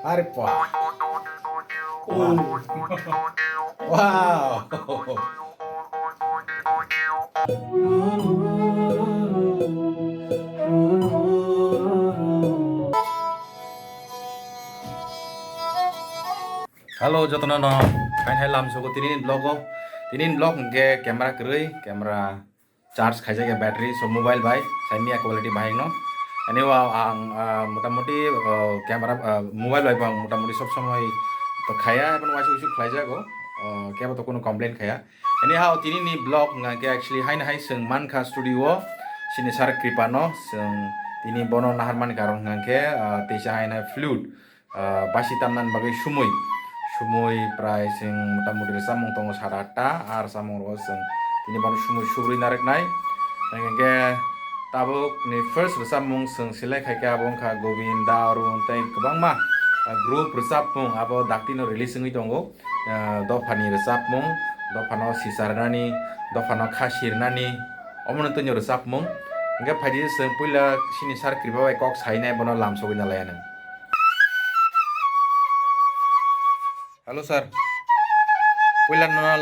Are pa. Wow. Oh, Wow. Halo jotono no. Kain hai lam soko tinin blog ke camera kerui camera charge khai jaga battery so mobile bai saimia quality bai no. Ani wa ang motamuti camera mobile bai bang motamuti sob samoi to khaya ban wasu usu khlai jago kaya to kono complain khaya. Anyhow tinin ni blog nga ke actually hai na hai seng Manka studio sini sar kripano seng tini bono naharman karong nga ke teisa hai na flute basi tamnan bagai sumui prai sing motamuti samung tongo sarata ar samung ro sing tini bono sumui narik nai ke tabuk ni first samung sing silai khai ka abong kha Govinda arun tai kabang ma group resapmung abo daktino release ngi tongo do phani resapmung do phano sisarnani do phano khasirnani omono tonyo resapmung enggak phaji sing puila sini sar kriba bai kok sainai bono lamso gina layana. Halo sir, puila non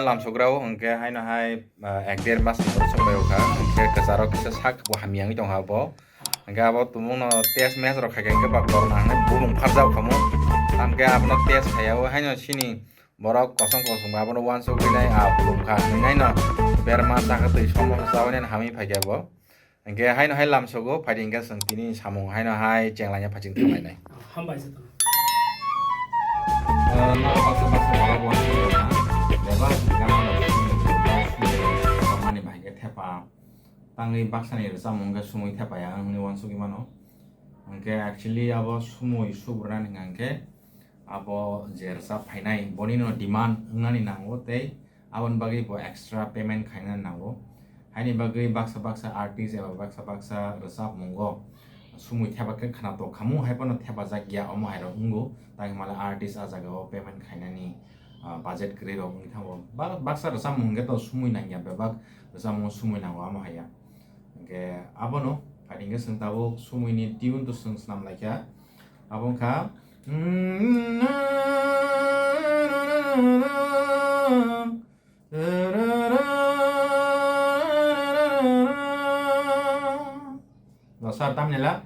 lamsograo engke hai no hai ek der mas songbai oka engke kasaro kisa sak bo hamiang itong habo engke abo tumung no tes mes ro khake engke bak bor nang bulung pharjau khamo amke abno tes khayao hai no sini borok kosong abo no wan so gilai bulung kha ngai no berma sak tui somo sawane hami phajabo engke hai no hai lamsogo phading ga sing tini samung hai no hai chenglanya phajing thamai nai. hambai jatno. Baksa orang buat lepas kamane bahaya tepa tangi baksa ni rasa mungkin sumui tepa ya ni wansu gimana? Angke actually abo sumui subran angke abo jersa painai boni no demand ngani nango te abon bagi bo extra payment kaina nango. Hani bagi baksa artis ya baksa rasa munggo sumui theba ke khana to khamu hai pano theba jagya omo hai ro ungo tagi mala artist a jaga o payment khainani budget kre ro ung thabo baksa rasa mungge to sumui nangya bebak rasa mo sumui nango amo haya ke abono paringe sing tabo sumui ni tune to sing nam laikya abong kha Rasa tam nyala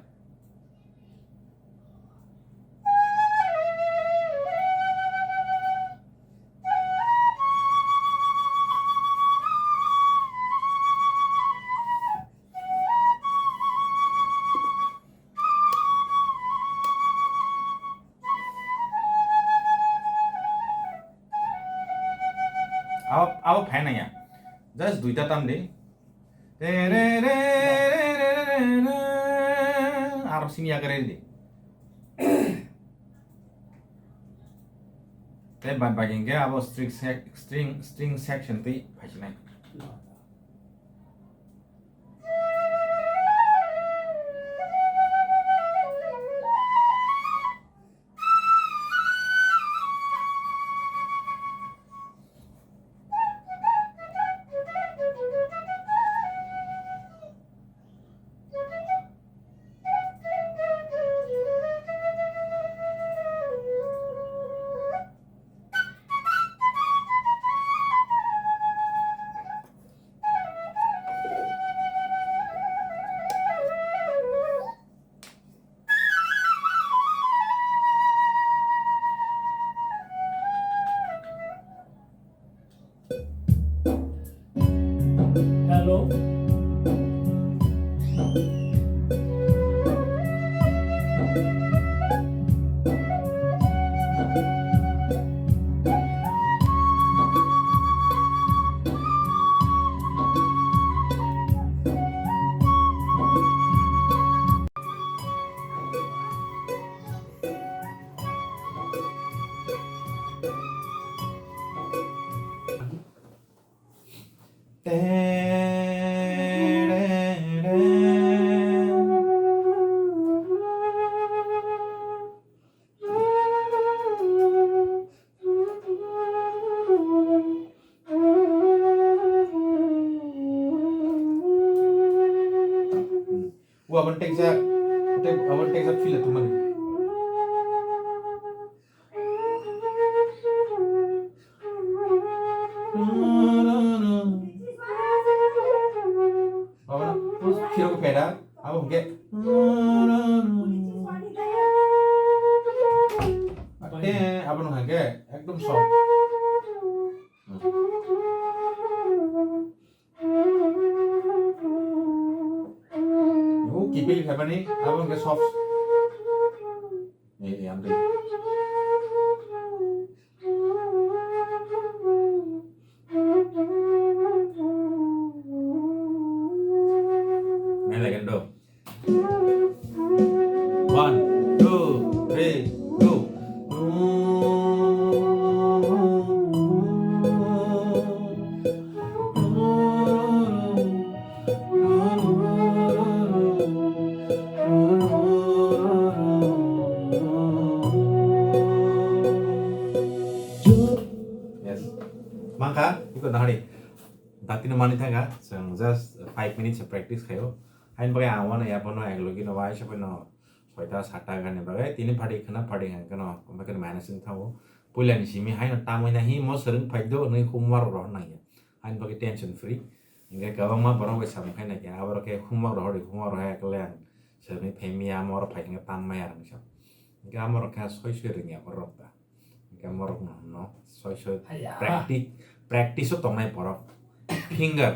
अब fan है just दुईटा ताम दे आरो सिनि आगरे दे ते बाद बागिंगे अब स्ट्रिंग सेक्शन ते फाइसनाय Hello. Wa ban tek za feel tu man abang hangge ekdom soft kipil khaba ni abang ke soft amri main lagi do 1 2 3 go yes maka ikut nahari tapi nomani thaga so just 5 minutes of practice khayo hain bagai awan ya pono eglogi no wai sapai no soita sata gane bagai tini phadi khana phadi han kano bagai managing thawo pulan simi hain tamoi nahi mo sereng phaido nei humwar ro na ya hain bagai tension free inga gawang ma borong bai sam khai na ya abaro ke humwar ro ha klan sereng phemia mor phai inga tam ma ya rang sa inga mor ka soi soi ring ya borok ta inga mor no soi soi practice so tongnai borok finger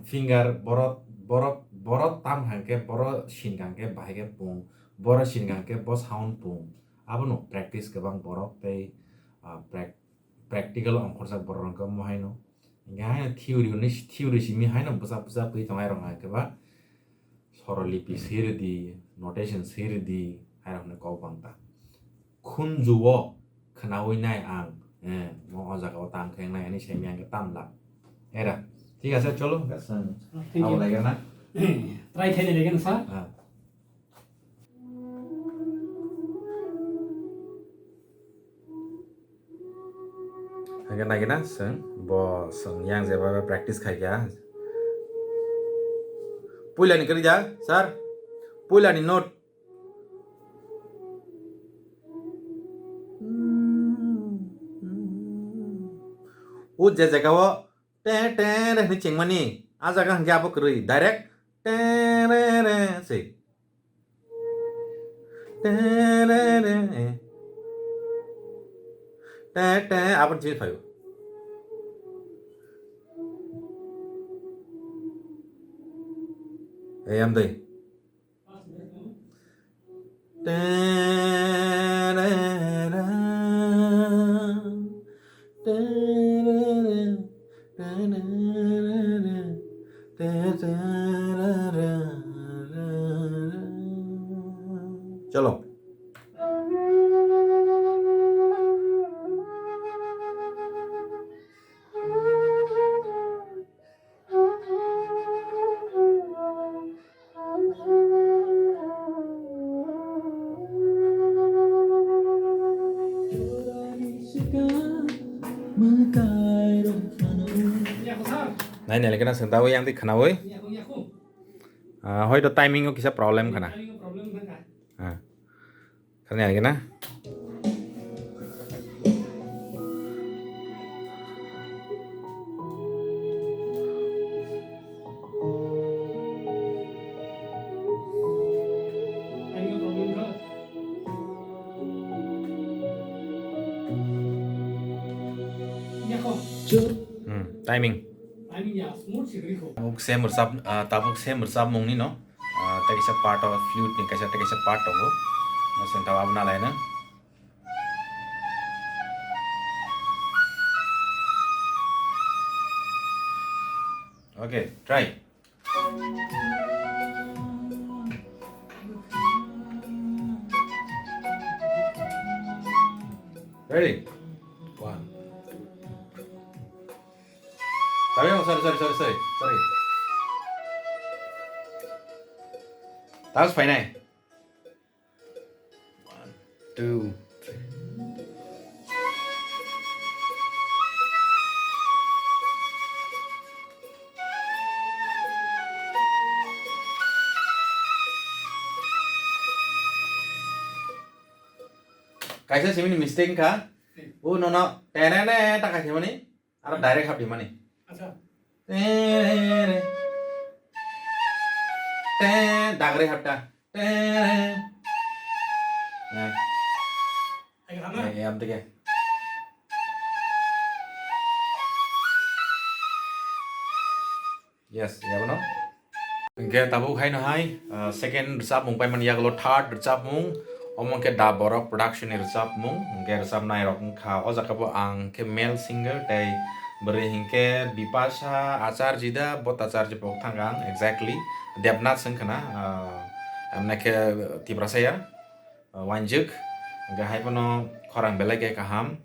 finger borot tam hangke borot shin gangke bahage pung borot shin gangke bo sound pung abono practice gabang borok tei practical ongkorsa borong ko mo haino ngai theory simi haino busa pui tongai rong ha ba sorolipi sirdi notation sirdi hairong ko bangta khunjuo khnawi nai ang mo ojaga tam kheng nai ani semiang ke tam la era ঠিক আছে চলো ভালো লাগে না try খেলে দেখেন sir hagen lagi na seng bo seng yang je ba practice khai ya puila ni kari ja sir puila ni note u je jagawo te ni chingmani ajaga hangge abo kri direct te se te abon chil phayo am dei चलो này này là cái nào sừng tao yang thì khana oi hoi do timing ko kisa problem khana khana này cái na timing tabuk se mursab mong ni no ta kisa part of flute ni kisa ta kisa part of na senta abna lai na okay try ready one sorry Tapos phải này 1 2 Kaisa sini mistake ka? No. Tenene tak kasih mana? Atau direct hap di mana? Dagre hapta. am tege. Yes, ya benar. Oke, tabu hai no hai. Second resap mung pai man ya lo third resap mung. Omong ke da borok production resap mung. Oke resap nai rok kha o jakapo ang ke male singer dai beri hingke Bipasha Acharya da bot Acharya pok thangang exactly. Debnath sengkana amne ke tibrasaya wanjuk. Oke hai pono khorang belege kaham.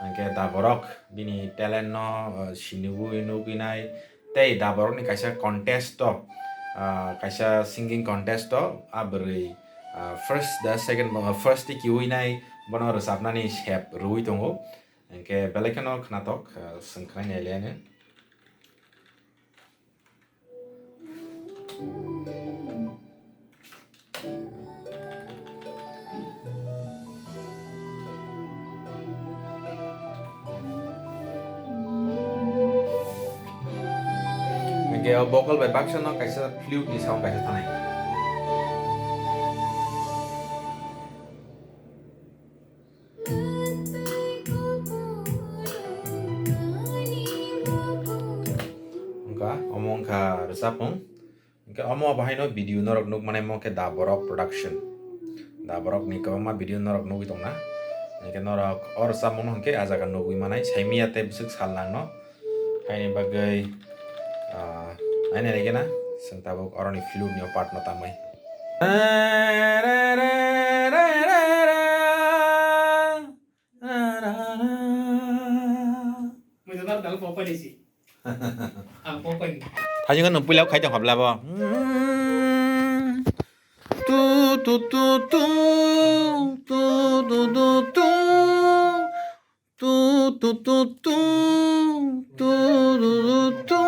Oke da borok bini talent no sinubu inuginai. Tei da borok ni kaisa contest to kaisa singing contest to abri first the second first ti kiwinai bono resapnani sep rui tongo engke belekano knatok sengkrai nelene engke vocal by Bakshan no kaisa flute ni sound kaisa tanai omong ka resapong engke omo bahai no video norok nuk mane mo ke da borok production da borok ni ko ma video norok nuk itong na engke norok or sapong engke ajaga nuk manai saimia te bisuk sallang no haini bagai aine lagi na sing tabuk oroni flute ni part no tamai May dapat dalam popa di sini. Ang popa ni. Thay kan nung pilaw kay tong habla ba tu tu tu tu tu tu tu tu tu tu tu tu tu tu tu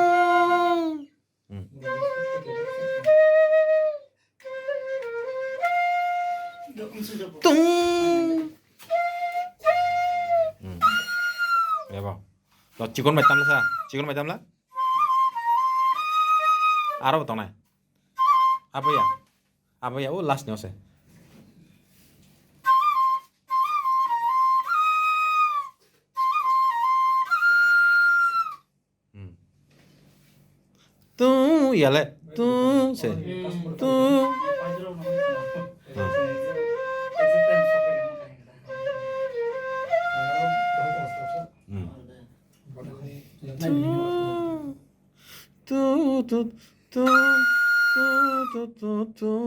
tung ya ba lo cikon mai tam sa cikon mai tam la aro tong nai apa ya oh last nya se tu ya le tu se tu tu tu tu tu tu tu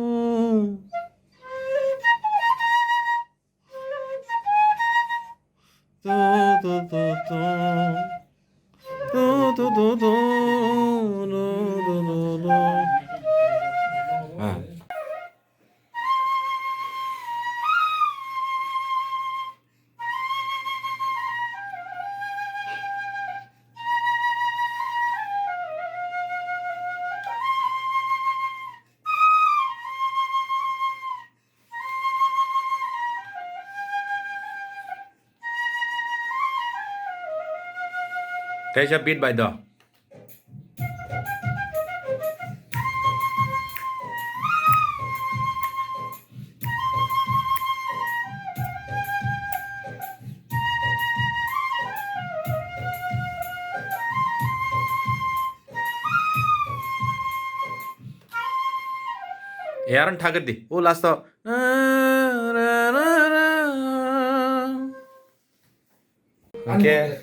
There's a beat by the Aaron Thagadi. Oh, last to. Okay,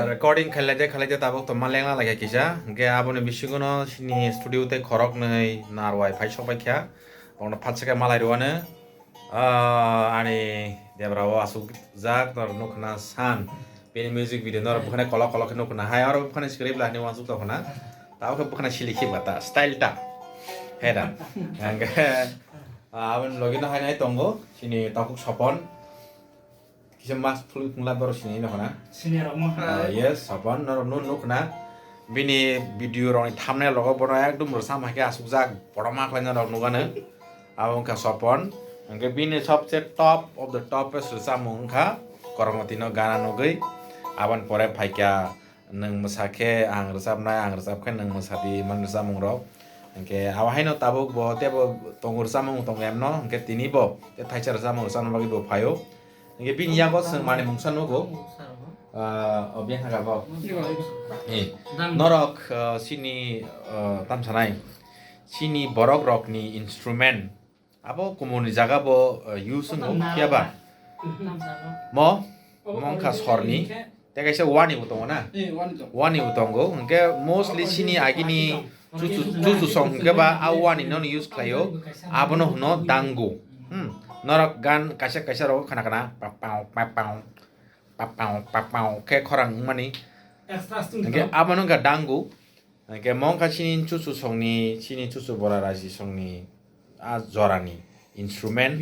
recording khalate tabok to malengla lagi kisah. Okay, abone bisingono sini studio te khorok nei nar wifi shopai kya. Ono phatsake malai ruane. Ani debrawo asuk jak nor nukna san. Pini music video nor bukhane kolok nukna. Hai aro bukhane script lah ni wasuk to khana. Tao ke bukhane siliki bata style ta. Heda. Angge abon login hai nai tongo sini takuk sopon. Kisah mas flu pungla baru sini no kana. Sini ramah. Yes, sopon nor nukna. Bini video rong thumbnail logo bono ekdum bersama ke asuk jak poroma klanya rong nukana. Abon ka sopon. Angge bini सबसे top of the topest resam ka korongotino gana nugui. Abon pore phaikya nang mesake ang resapna ang resapkan nang mesati man resamung rok. Angke awahino tabuk bo te bo tongur samung tongem no angke tini bo te thaichar samung resam bagi bo phayo 이게 비니야고 성 많이 뭉쳐 놓고 biang haga bau norok sini tam sanai sini borok rok ni instrument abo komuni jaga bo use ngo kiaba mo mongka sorni te kaisa wani utongo na wani utongo nke mostly sini agini chuchu song ke ba awani non use klayo abono no dango norok gan kaisa kaisa ro kana kana papau papau papau papau ke korang mani nke abono ga dango nke mongka sini chuchu songni sini chuchu boraraji songni a zorani instrument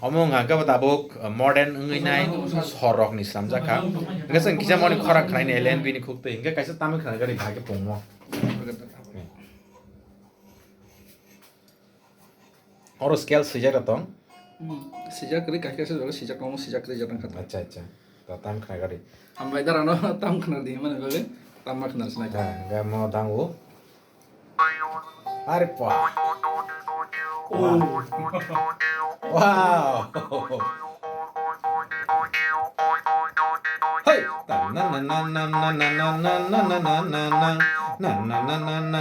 omong angka tabuk modern ngai nai sorok ni samjaka engka seng kisa moni khora khlai ne len bini khukte engka kaisa tamu khana gari bhage pongmo oro scale sijak atong sijak kali kaki saya sijak kamu sijak kali jarang kata acha acha ta tam khana gari ambai darano tam kena di mana bale tam kena senai ga mo dangu are po wow hey na na na na na na na na na na na na na na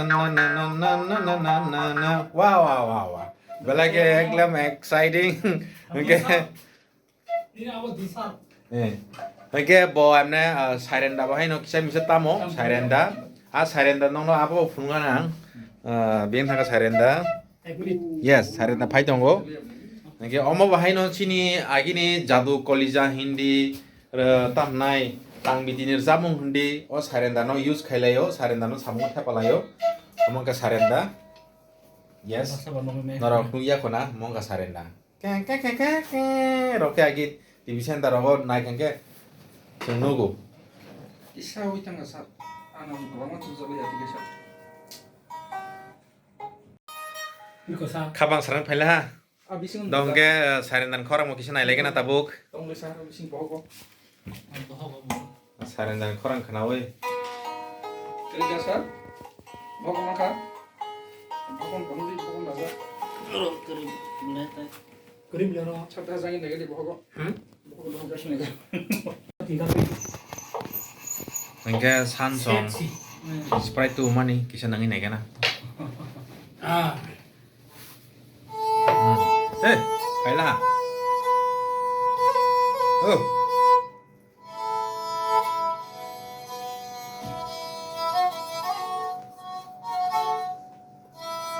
na na na na wow wow wow wow belage eklam exciting okay ini apa disar okay bo amne sirenda ba haino kisai misa tamo sirenda sirenda nongno abo funganang biang thaka sirenda yes sirenda phaitongo okay omo ba haino chini agini jadu kolija hindi tamnai tang bitinir jamung hindi o sirenda no use khailayo sirenda no samung thapalayo omongka sirenda yes norok nuya kona mongka sirenda roke agit TV center rogo naikengke sengnugo isa witang asal anam banget tuh ya tiga sat 이거 사 kabang sarang phaila abisin dongke sarendan khorang mo kisa nailege na tabuk tong lesa abisin bogo sarendan khorang khanawe kerja sat bogo maka bogo pamuli bogo nasa 그림 열어 chata sangi nege di bogo bogo dong kasih nege engke sansong sprite tu mani kisa nangin nege na 아 phaila oh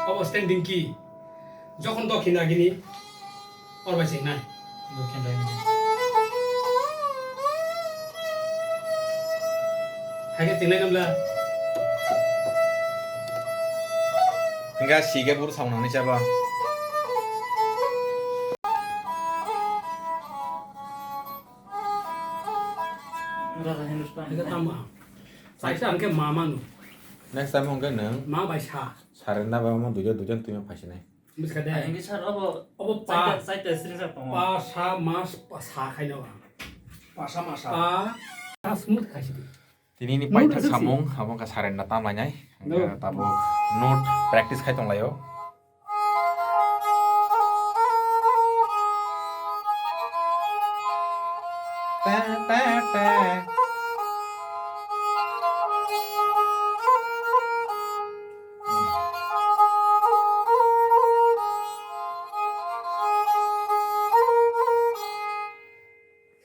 apa standing key যখন দক্ষিণ আগিনি ওর বাইছে নাই দক্ষিণ আগিনি হাগে তিনাই নামলা engka sige buru saunang ni siapa 이거 담아 사이즈 안게 마마누 next time engke nang 마 바이샤 sarenda ba mo dujo tuh yang phasine 무슨 가데 Ini sar apa? apa pa Saya sering saya pengok. pa sa mas pa sa kaino masa masa pa smooth kaisi tini ni paithak samung among ka sarenda tam lanyai engke tabuk note practice khai tonglayo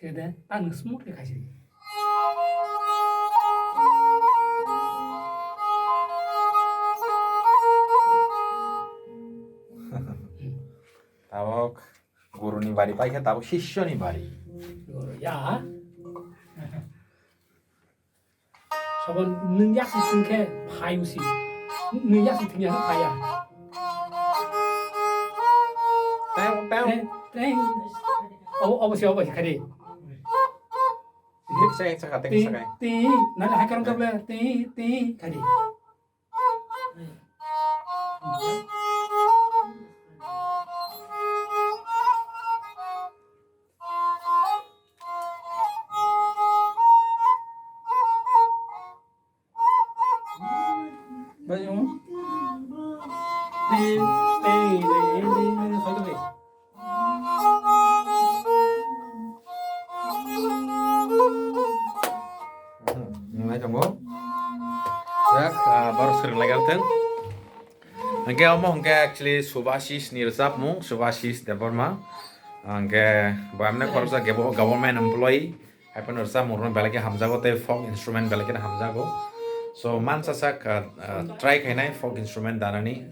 그데 딱 스무트 가시 tabuk guru ni bari paikha tabuk shishyo ni bari 야 저번 능약시 등케 파유시 능약시 등야는 파야 땡 어버시 가리 saya sakate sakai 띠 나는 할까랑 잡래 띠 가리 banyak 띠 서도 왜 serang Angke omo angke actually Subhashis nirsap mu Subhashis Devarma angke bamne korsa government employee happen ursa murno belake hamjago te folk instrument belake hamjago so mansa sak try kainai folk instrument danani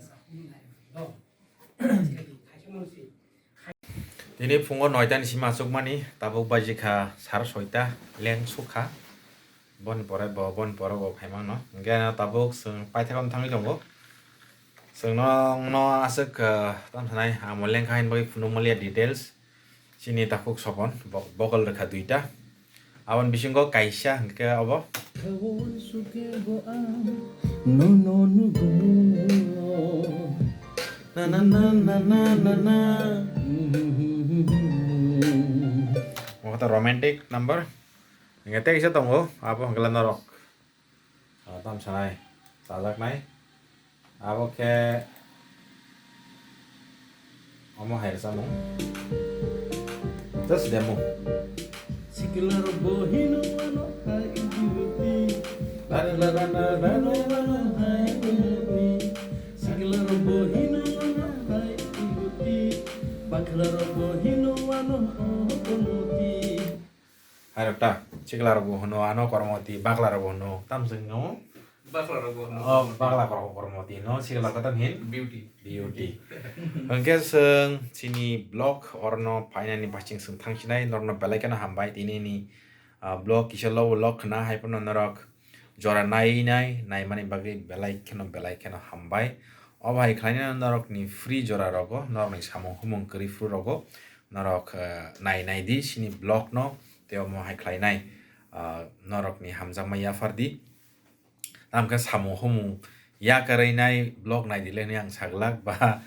Dini fungo 9ta ni sima sukmani tabuk bajika sar 6ta leng sukha bon pore bo phaimang no angke tabuk sung paithakam thangi dongo sung no asuk tam thanai amol leng khain bagi funumalia details sini takuk sobon bokol rekha 2ta awan bisingo kaisa angke abo na na na na na na mau kata romantic number ngete isa tongo apa hanggalan rock tam sanai sajak nai apa ke omo hair samo terus demo Sekelar bohino ano hai ibuti la la la la la la hai ibuti Sekelar bohino ano hai ibuti Baklar bohino ano onuti Harapta ciklar bohono ano kormoti baklar bohono tam sengo Bakla rago no. oh baklar kormoti no ciklar kata hin Beauty. beauty angke seng sini blog orno painani paching seng thangsinai norno belakana hambai tini ni blog kisalo log na haipon norok jora nai mani bagi belai kena hambai obai khlaina norok ni free jora rogo norok ni samong humong kri fru rogo norok nai di sini blog no teo mo hai khlainai norok ni hamjang maya fardi amka samong humong ya karainai blog nai dile ni ang saglak ba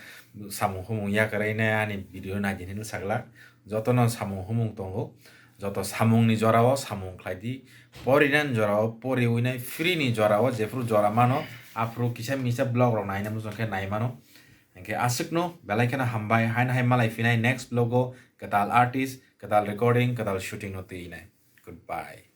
samong humong ya karainai ani video nai din saglak joto non samong humong tongo joto samong ni jorao samong khlaidi porinan jorao pori uinai free ni jorao jefru jora mano afro kisa misa blog rok nai namu jongke nai mano angke asukno belai kana hambai hain hai malai finai next logo katal artist katal recording katal shooting no tei nai goodbye